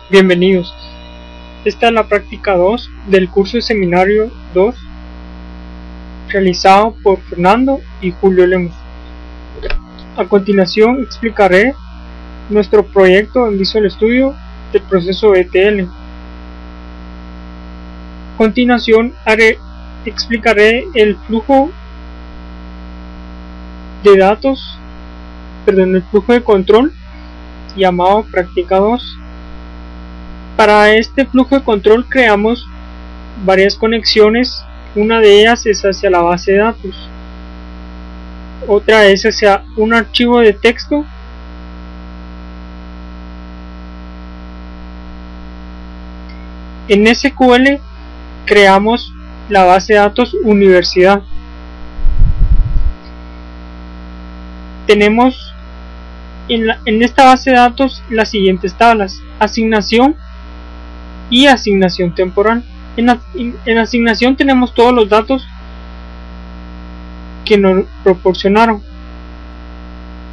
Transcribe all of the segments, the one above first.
Bienvenidos. Esta es la práctica 2 del curso de seminario 2 realizado por Fernando y Julio Lemos. A continuación explicaré nuestro proyecto en Visual Studio del proceso ETL. A continuación explicaré el flujo de datos, el flujo de control llamado práctica 2. Para este flujo de control creamos varias conexiones. Una de ellas es hacia la base de datos, otra es hacia un archivo de texto, en SQL creamos la base de datos universidad. Tenemos en esta base de datos las siguientes tablas: asignación y asignación temporal. En asignación tenemos todos los datos que nos proporcionaron,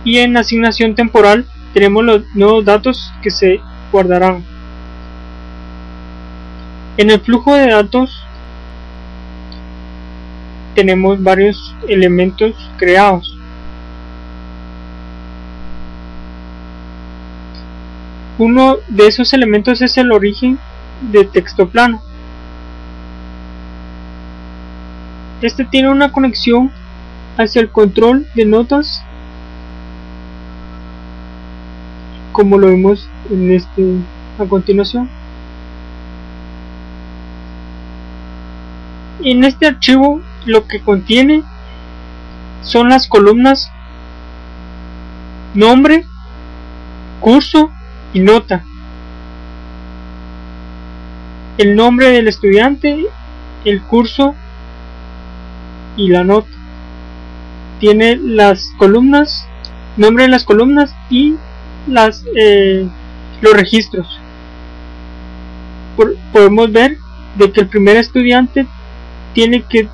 y en asignación temporal tenemos los nuevos datos que se guardarán. En el flujo de datos tenemos varios elementos creados. Uno de esos elementos es el origen de texto plano. Este tiene una conexión hacia el control de notas, como lo vemos a continuación. En este archivo lo que contiene son las columnas nombre, curso y nota. El nombre del estudiante, el curso y la nota. Tiene las columnas, nombre de las columnas y los registros. Podemos ver de que el primer estudiante tiene que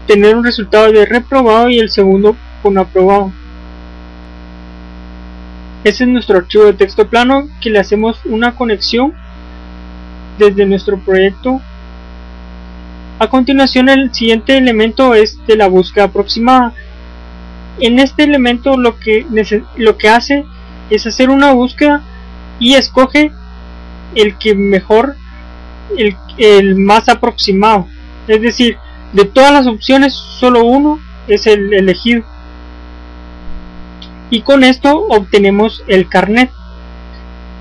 tener un resultado de reprobado y el segundo con aprobado. Ese es nuestro archivo de texto plano, que le hacemos una conexión desde nuestro proyecto. A continuación, el siguiente elemento es de la búsqueda aproximada. En este elemento lo que hace es hacer una búsqueda y escoge el que mejor, el más aproximado. Es decir, de todas las opciones solo uno es el elegido, y con esto obtenemos el carnet.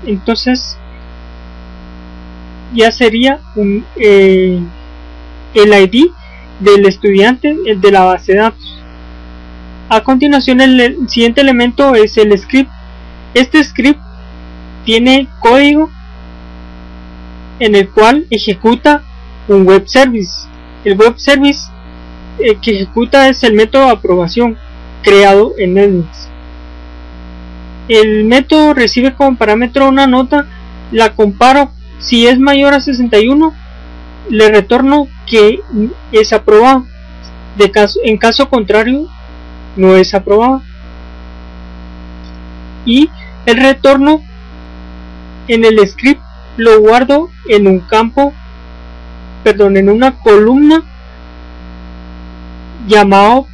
Entonces ya sería el ID del estudiante de la base de datos. A continuación, el siguiente elemento es el script. Este script tiene código en el cual ejecuta un web service. El web service que ejecuta es el método de aprobación creado en NetBeans. El método recibe como parámetro una nota, la comparo. Si es mayor a 61, le retorno que es aprobado. En caso contrario, no es aprobado. Y el retorno en el script lo guardo en un campo, en una columna llamado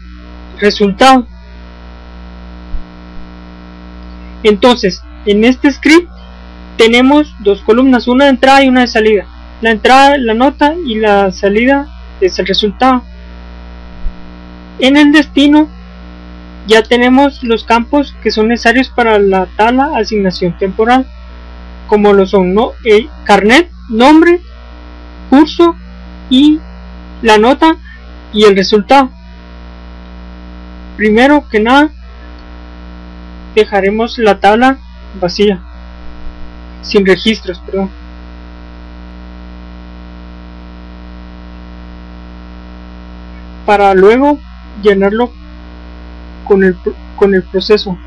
resultado. Entonces, en este script tenemos dos columnas, una de entrada y una de salida. La entrada es la nota y la salida es el resultado. En el destino ya tenemos los campos que son necesarios para la tabla asignación temporal, como lo son carnet, nombre, curso y la nota y el resultado. Primero que nada, dejaremos la tabla vacía, sin registros, para luego llenarlo con el proceso.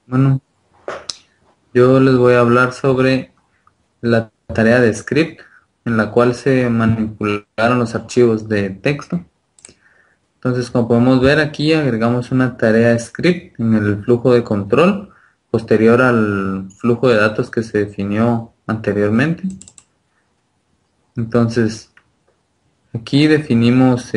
Bueno, yo les voy a hablar sobre la tarea de script en la cual se manipularon los archivos de texto. Entonces, como podemos ver aquí, agregamos una tarea script en el flujo de control posterior al flujo de datos que se definió anteriormente. Entonces, aquí definimos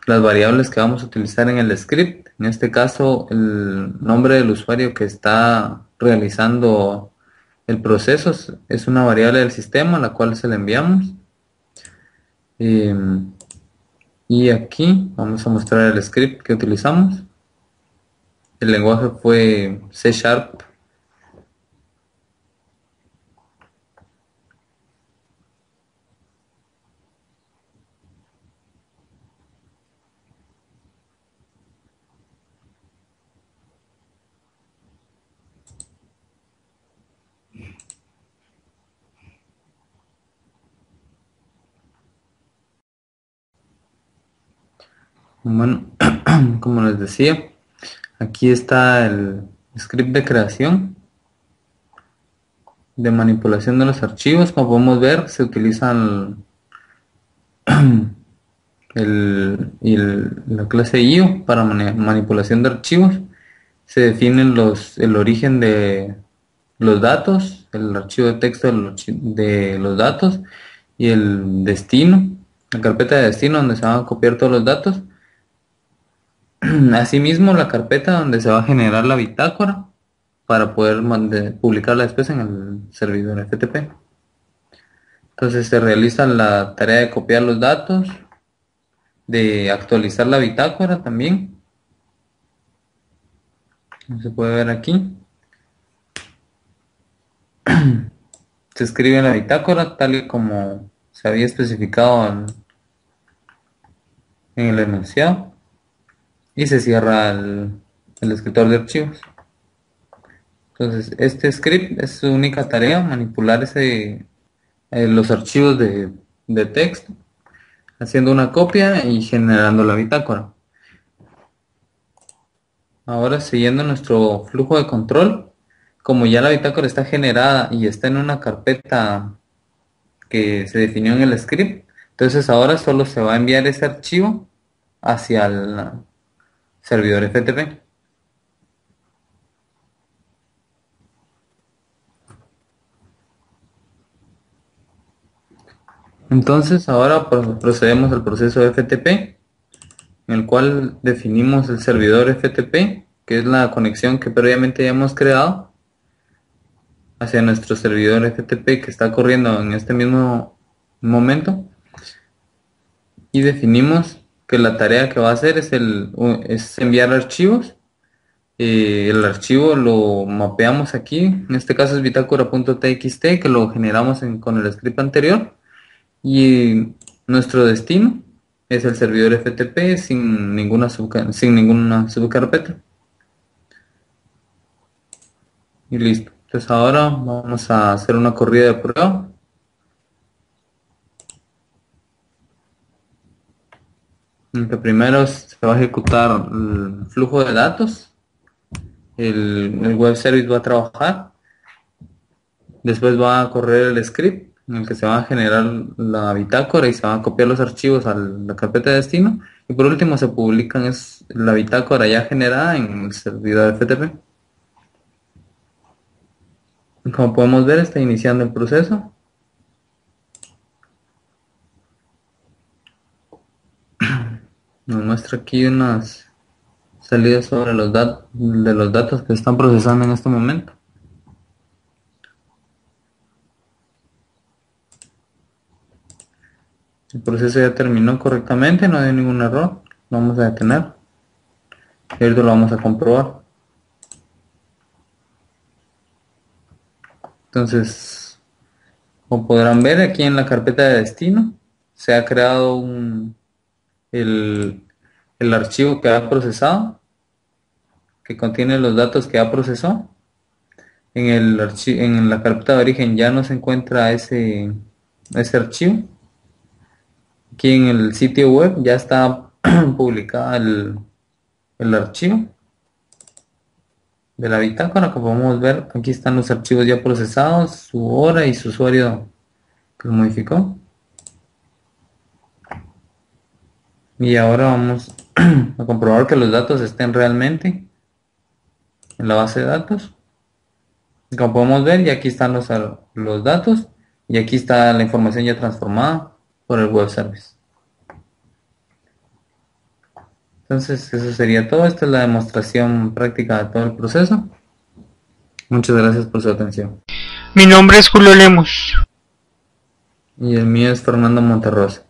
las variables que vamos a utilizar en el script. En este caso, el nombre del usuario que está realizando el proceso es una variable del sistema a la cual se le enviamos. Y aquí vamos a mostrar el script que utilizamos. El lenguaje fue C Sharp. Bueno, como les decía, aquí está el script de creación, de manipulación de los archivos. Como podemos ver, se utilizan la clase IO para manipulación de archivos. Se definen el origen de los datos, el archivo de texto de los datos y el destino, la carpeta de destino donde se van a copiar todos los datos. Asimismo, la carpeta donde se va a generar la bitácora para poder publicarla después en el servidor FTP. Entonces se realiza la tarea de copiar los datos, de actualizar la bitácora también. Como se puede ver aquí. Se escribe en la bitácora tal y como se había especificado en el enunciado y se cierra el escritor de archivos. Entonces este script es su única tarea, manipular los archivos de texto, haciendo una copia y generando la bitácora. Ahora, siguiendo nuestro flujo de control, como ya la bitácora está generada y está en una carpeta que se definió en el script, entonces ahora solo se va a enviar ese archivo hacia el servidor FTP. Entonces ahora procedemos al proceso FTP, en el cual definimos el servidor FTP, que es la conexión que previamente ya hemos creado, hacia nuestro servidor FTP que está corriendo en este mismo momento, y definimos que la tarea que va a hacer es enviar archivos. El archivo lo mapeamos aquí, en este caso es bitácora.txt, que lo generamos con el script anterior, y nuestro destino es el servidor FTP sin ninguna subcarpeta. Y listo. Entonces ahora vamos a hacer una corrida de prueba. En que primero se va a ejecutar el flujo de datos. El web service va a trabajar. Después va a correr el script en el que se va a generar la bitácora y se van a copiar los archivos a la carpeta de destino. Y por último se publican la bitácora ya generada en el servidor FTP. Como podemos ver, está iniciando el proceso. Nos muestra aquí unas salidas sobre de los datos que se están procesando en este momento. El proceso ya terminó correctamente, no hay ningún error. Lo vamos a detener y ahorita lo vamos a comprobar. Entonces, como podrán ver, aquí en la carpeta de destino se ha creado el archivo que ha procesado, que contiene los datos que ha procesado. En la carpeta de origen ya no se encuentra ese archivo. Aquí en el sitio web ya está publicado el archivo de la bitácora. Como podemos ver, aquí están los archivos ya procesados, su hora y su usuario que lo modificó. Y ahora vamos a comprobar que los datos estén realmente en la base de datos. Como podemos ver, ya aquí están los datos y aquí está la información ya transformada por el web service. Entonces eso sería todo. Esta es la demostración práctica de todo el proceso. Muchas gracias por su atención. Mi nombre es Julio Lemos. Y el mío es Fernando Monterrosa.